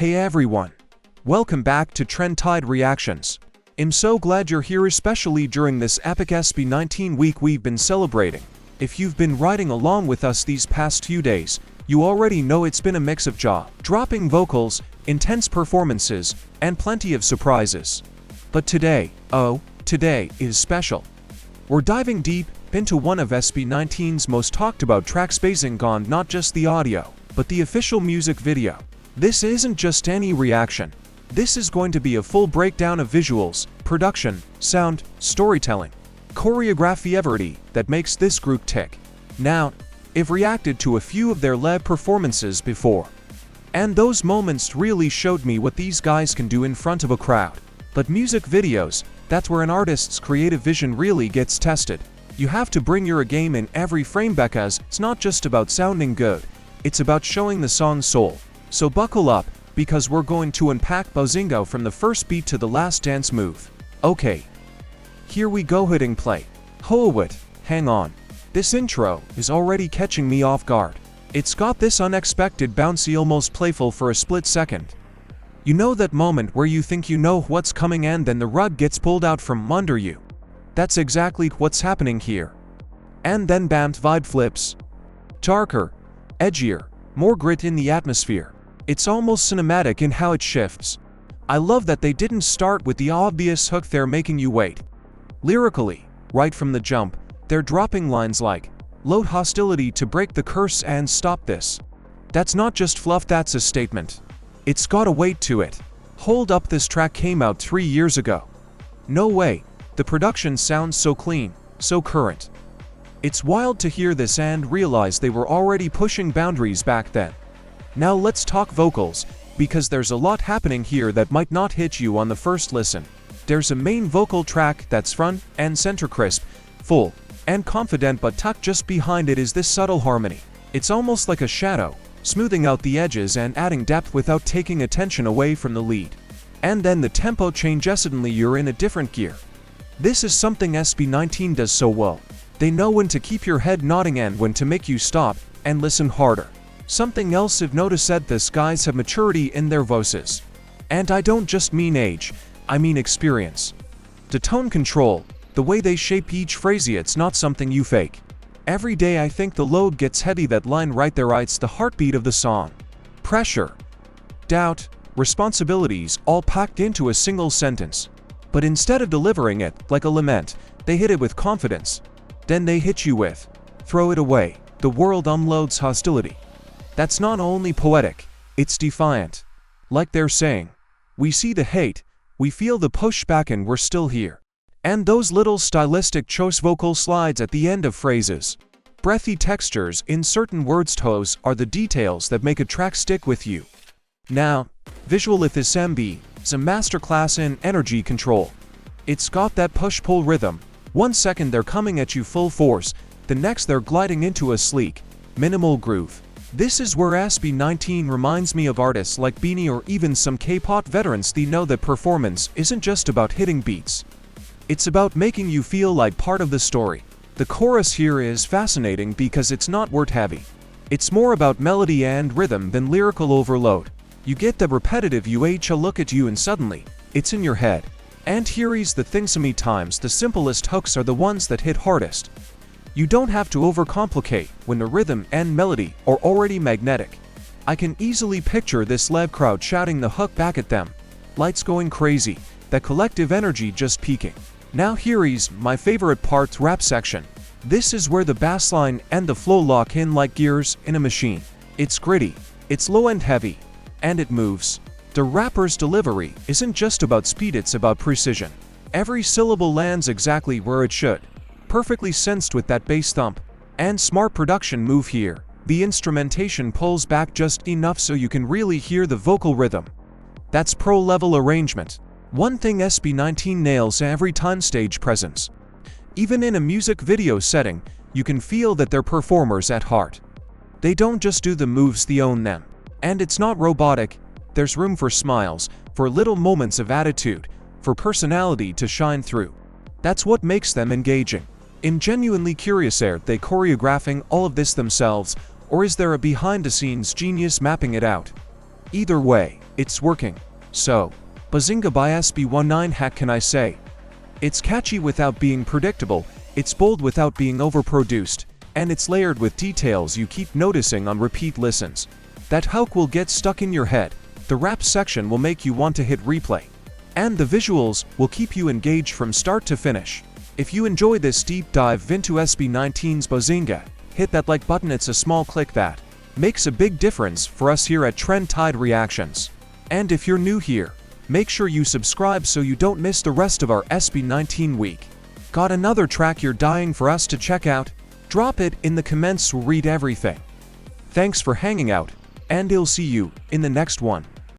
Hey everyone! Welcome back to TrendTideReactions. I'm so glad you're here, especially during this epic Sb19 week we've been celebrating. If you've been riding along with us these past few days, you already know it's been a mix of jaw-dropping vocals, intense performances, and plenty of surprises. But today is special. We're diving deep into one of Sb19's most talked about tracks, Bazinga, not just the audio, but the official music video. This isn't just any reaction. This is going to be a full breakdown of visuals, production, sound, storytelling, choreography, everything that makes this group tick. Now, I've reacted to a few of their live performances before, and those moments really showed me what these guys can do in front of a crowd. But music videos, that's where an artist's creative vision really gets tested. You have to bring your A game in every frame because it's not just about sounding good, it's about showing the song's soul. So buckle up, because we're going to unpack Bazinga from the first beat to the last dance move. Okay, here we go, hitting play. Wait, hang on. This intro is already catching me off guard. It's got this unexpected, bouncy, almost playful for a split second. You know that moment where you think you know what's coming and then the rug gets pulled out from under you? That's exactly what's happening here. And then bam, vibe flips. Darker, edgier, more grit in the atmosphere. It's almost cinematic in how it shifts. I love that they didn't start with the obvious hook they're making you wait. Lyrically, right from the jump, they're dropping lines like, "Load hostility to break the curse and stop this." That's not just fluff, that's a statement. It's got a weight to it. Hold up, this track came out 3 years ago. No way, the production sounds so clean, so current. It's wild to hear this and realize they were already pushing boundaries back then. Now let's talk vocals, because there's a lot happening here that might not hit you on the first listen. There's a main vocal track that's front and center, crisp, full, and confident, but tucked just behind it is this subtle harmony. It's almost like a shadow, smoothing out the edges and adding depth without taking attention away from the lead. And then the tempo changes, suddenly you're in a different gear. This is something Sb19 does so well. They know when to keep your head nodding and when to make you stop and listen harder. Something else I've noticed that these guys have maturity in their voices. And I don't just mean age, I mean experience. The tone control, the way they shape each phrase, it's not something you fake. Every day I think the load gets heavy, that line right there, it's the heartbeat of the song. Pressure, doubt, responsibilities, all packed into a single sentence. But instead of delivering it like a lament, they hit it with confidence. Then they hit you with, "Throw it away, the world unloads hostility." That's not only poetic, it's defiant. Like they're saying, we see the hate, we feel the pushback, and we're still here. And those little stylistic choice vocal slides at the end of phrases, breathy textures in certain words, toes are the details that make a track stick with you. Now, visual, this MB is a masterclass in energy control. It's got that push-pull rhythm. 1 second they're coming at you full force, the next they're gliding into a sleek, minimal groove. This is where Sb19 reminds me of artists like Beanie or even some K-pop veterans. They know that performance isn't just about hitting beats. It's about making you feel like part of the story. The chorus here is fascinating because it's not word-heavy. It's more about melody and rhythm than lyrical overload. You get the repetitive a look at you and suddenly, it's in your head. And here's the thing, so many times the simplest hooks are the ones that hit hardest. You don't have to overcomplicate when the rhythm and melody are already magnetic. I can easily picture this live crowd shouting the hook back at them. Lights going crazy, that collective energy just peaking. Now here's my favorite part, rap section. This is where the bass line and the flow lock in like gears in a machine. It's gritty, it's low and heavy, and it moves. The rapper's delivery isn't just about speed, it's about precision. Every syllable lands exactly where it should. Perfectly sensed with that bass thump. And smart production move here. The instrumentation pulls back just enough so you can really hear the vocal rhythm. That's pro-level arrangement. One thing Sb19 nails every time: stage presence. Even in a music video setting, you can feel that they're performers at heart. They don't just do the moves, they own them. And it's not robotic. There's room for smiles, for little moments of attitude, for personality to shine through. That's what makes them engaging. I'm genuinely curious, are they choreographing all of this themselves, or is there a behind-the-scenes genius mapping it out? Either way, It's working. So, Bazinga by Sb19 hack can I say? It's catchy without being predictable, it's bold without being overproduced, and it's layered with details you keep noticing on repeat listens. That hook will get stuck in your head, the rap section will make you want to hit replay, and the visuals will keep you engaged from start to finish. If you enjoy this deep dive into Sb19'S Bazinga, hit that like button. It's a small click that makes a big difference for us here at TrendTideReactions. And if you're new here, make sure you subscribe so you don't miss the rest of our Sb19 week. Got another track you're dying for us to check out? Drop it in the comments, we'll read everything. Thanks for hanging out, and I'll see you in the next one.